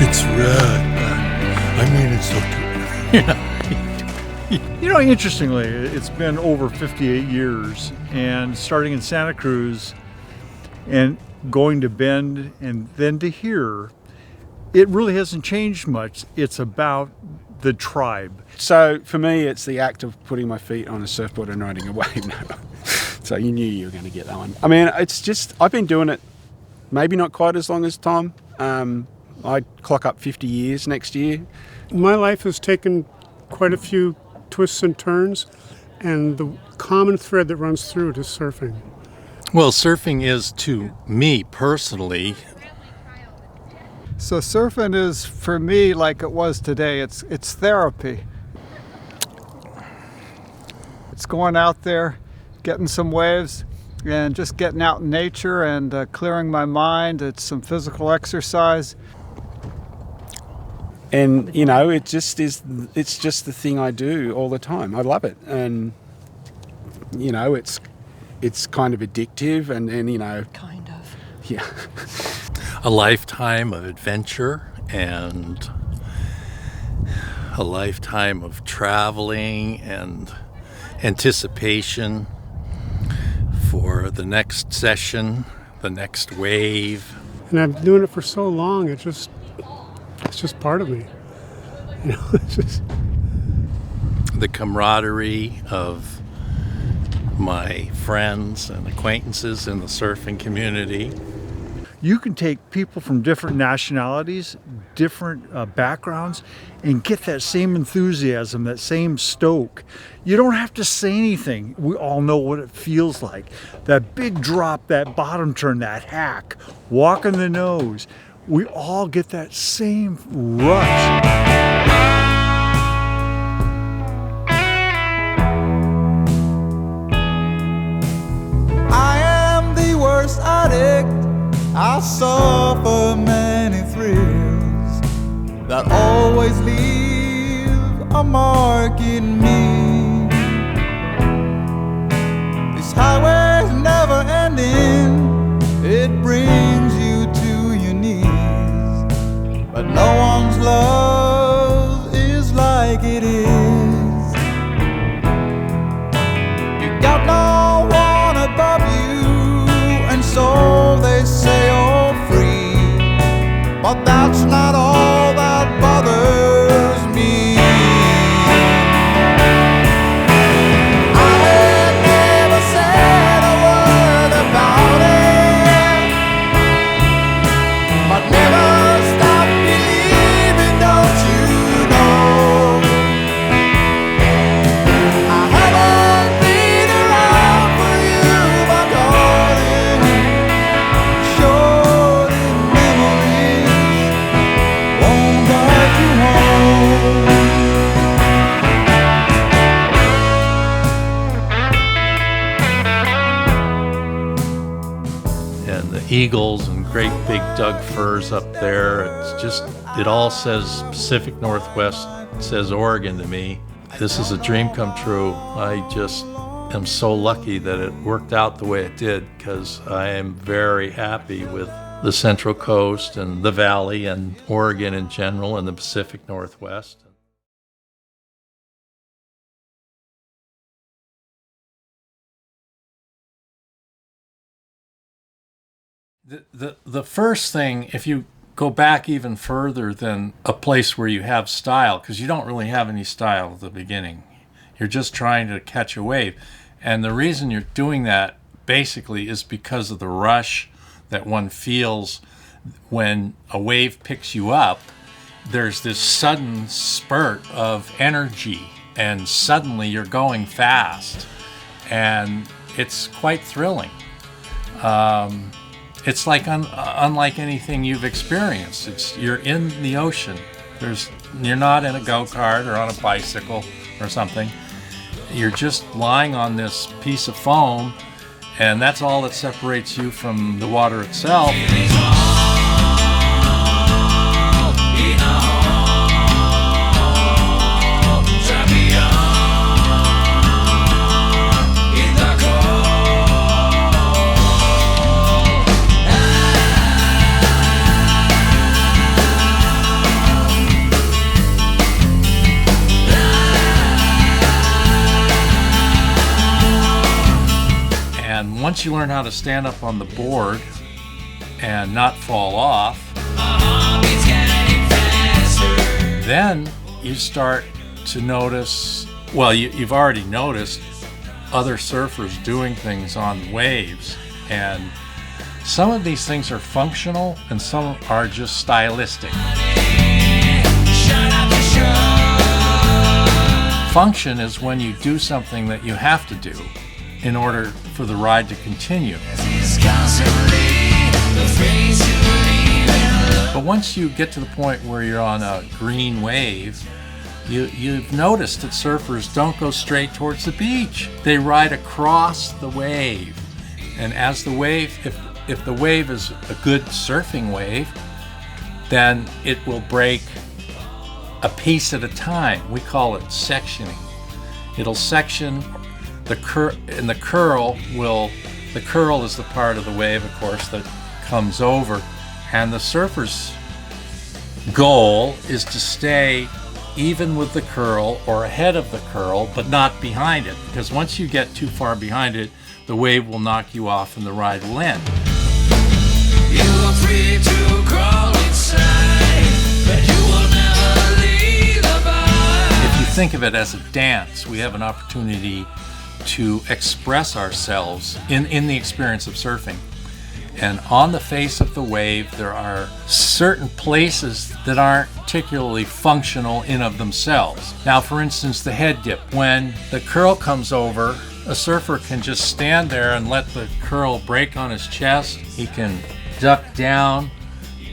It's red. I mean, it's so good. You know, interestingly, it's been over 58 years, and starting in Santa Cruz and going to Bend and then to here, it really hasn't changed much. It's about the tribe. So for me, it's the act of putting my feet on a surfboard and riding a wave. No. So you knew you were going to get that one. I mean, it's just, I've been doing it maybe not quite as long as Tom. I clock up 50 years next year. My life has taken quite a few twists and turns, and the common thread that runs through it is surfing. Well, surfing is, to me personally, So surfing is, for me, like it was today, it's therapy. It's going out there, getting some waves, and just getting out in nature and clearing my mind. It's some physical exercise. And, you know, it's just the thing I do all the time. I love it. And, you know, it's kind of addictive and you know. Kind of. Yeah. a lifetime of adventure and a lifetime of traveling and anticipation for the next session, the next wave. And I've been doing it for so long, it's just part of me. You know, it's just The camaraderie of my friends and acquaintances in the surfing community. You can take people from different nationalities, different backgrounds, and get that same enthusiasm, that same stoke. You don't have to say anything. We all know what it feels like. That big drop, that bottom turn, that hack, walking the nose. We all get that same rush. I am the worst addict. I suffer many thrills that always leave a mark in me. This highway's never ending. It brings you to your knees, but no one's love is like it is. You got no one above you, and so they say you're free, but that's not all that bothers me. I had never said a word about it, but never stop believing, don't you know? I haven't been around for you, my darling. Short in memories won't guide you home. And the eagles and great big Doug firs up there. It's just, it all says Pacific Northwest, it says Oregon to me. This is a dream come true. I just am so lucky that it worked out the way it did, because I am very happy with the Central Coast and the Valley and Oregon in general and the Pacific Northwest. The first thing, if you go back even further than a place where you have style, because you don't really have any style at the beginning. You're just trying to catch a wave. And the reason you're doing that basically is because of the rush that one feels when a wave picks you up. There's this sudden spurt of energy, and suddenly you're going fast. And it's quite thrilling. It's like unlike anything you've experienced. You're in the ocean You're not in a go-kart or on a bicycle or something. You're just lying on this piece of foam, and that's all that separates you from the water itself. And once you learn how to stand up on the board and not fall off, then you start to notice, well, you've already noticed other surfers doing things on waves. And some of these things are functional and some are just stylistic. Function is when you do something that you have to do in order for the ride to continue. But once you get to the point where you're on a green wave, you've noticed that surfers don't go straight towards the beach. They ride across the wave. And as the wave, if the wave is a good surfing wave, then it will break a piece at a time. We call it sectioning. It'll section the curl is the part of the wave, of course, that comes over, and the surfer's goal is to stay even with the curl or ahead of the curl, but not behind it, because once you get too far behind it, the wave will knock you off and the ride will end. You are free to crawl inside, but you will never leave the bar. If you think of it as a dance, we have an opportunity to express ourselves in the experience of surfing. And on the face of the wave, there are certain places that aren't particularly functional in of themselves. Now, for instance, the head dip. When the curl comes over, a surfer can just stand there and let the curl break on his chest. He can duck down.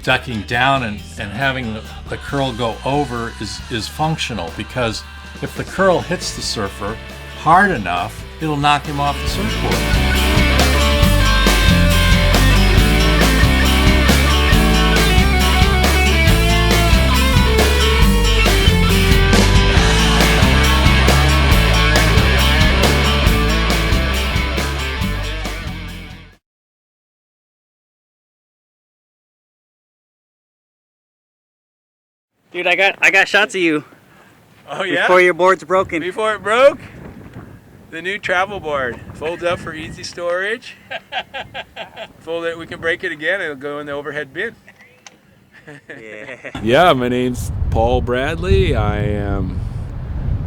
Ducking down and having the curl go over is functional, because if the curl hits the surfer hard enough, it'll knock him off the surfboard. Dude, I got shots of you. Oh yeah? Before your board's broken. Before it broke? The new travel board. Folds up for easy storage. Fold it, we can break it again, it'll go in the overhead bin. Yeah. Yeah, my name's Paul Bradley. I am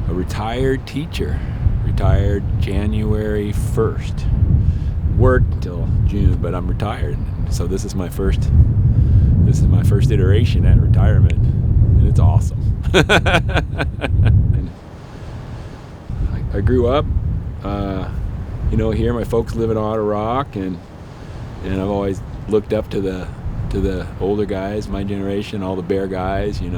a retired teacher. Retired January 1st. Worked until June, but I'm retired. So this is my first iteration at retirement. And it's awesome. I grew up, here. My folks live in Otter Rock, and I've always looked up to the older guys, my generation, all the bear guys, and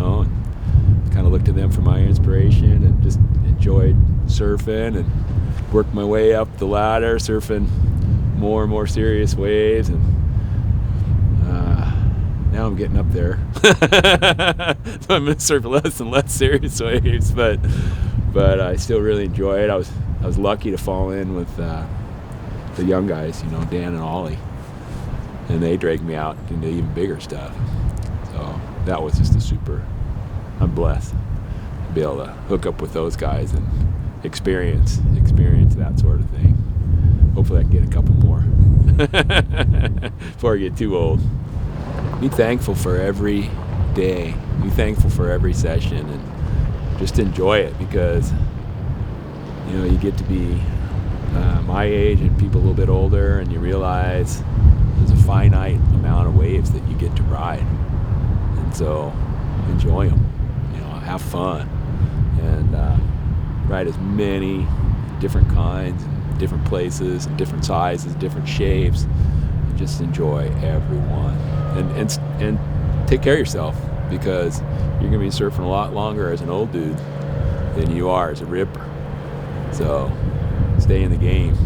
kind of looked to them for my inspiration, and just enjoyed surfing and worked my way up the ladder, surfing more and more serious waves, and now I'm getting up there. So I'm gonna surf less and less serious waves, but I still really enjoy it. I was lucky to fall in with the young guys, Dan and Ollie, and they dragged me out into even bigger stuff. So that was just I'm blessed to be able to hook up with those guys and experience that sort of thing. Hopefully I can get a couple more before I get too old. Be thankful for every day. Be thankful for every session, and just enjoy it, because you get to be my age and people a little bit older, and you realize there's a finite amount of waves that you get to ride, and so enjoy them. Have fun, and ride as many different kinds, and different places, and different sizes, different shapes. Just enjoy every one, and take care of yourself. because you're going to be surfing a lot longer as an old dude than you are as a ripper. So stay in the game.